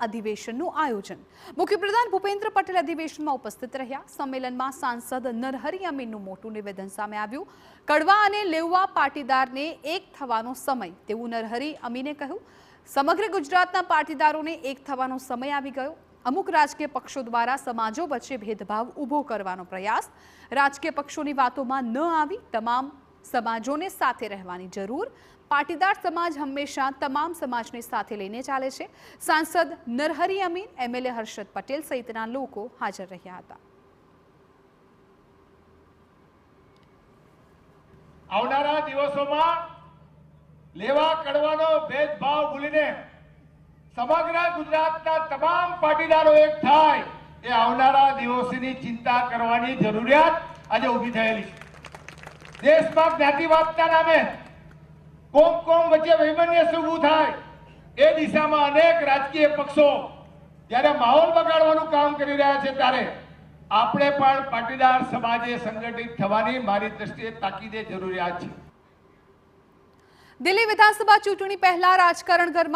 અધિવેશનનું આયોજન। મુખ્યપ્રધાન ભૂપેન્દ્ર પટેલ અધિવેશનમાં ઉપસ્થિત રહ્યા। સંમેલનમાં સાંસદ નરહરી અમીનનું મોટું નિવેદન સામે આવ્યું। કડવા અને લેઉવા પાટીદારને એક થવાનો સમય તેવું નરહરી અમીને કહ્યું। સમગ્ર ગુજરાતના પાટીદારોને એક થવાનો સમય આવી ગયો। અમુક રાજકીય પક્ષો દ્વારા સમાજો વચ્ચે ભેદભાવ ઊભો કરવાનો પ્રયાસ। રાજકીય પક્ષોની વાતોમાં ન આવી તમામ સમાજોને સાથે રહેવાની જરૂર। પાટીદાર સમાજ હંમેશા તમામ સમાજને સાથે લઈને ચાલે છે। સાંસદ નરહરી અમીન, એમએલએ હર્ષદ પટેલ સહિતના લોકો હાજર રહ્યા હતા। આવનારા દિવસોમાં લેવા કડવાનો ભેદભાવ ભૂલીને સમગ્ર ગુજરાતના તમામ પાટીદારો એક થાય એ આવનારા દિવસોની ચિંતા કરવાની જરૂરિયાત આજે ઊભી થયેલી છે। દેશમાં જ્ઞાતિવાદના નામે કોમ વચ્ચે વૈમનસ્ય ઊભું થાય એ દિશામાં અનેક રાજકીય પક્ષો જ્યારે માહોલ બગાડવાનું કામ કરી રહ્યા છે ત્યારે આપણે પણ પાટીદાર સમાજે સંગઠિત થવાની મારી દ્રષ્ટિએ તાકીદે જરૂરિયાત છે। દિલ્હી વિધાનસભા ચૂંટણી પહેલા રાજકારણ ગરમા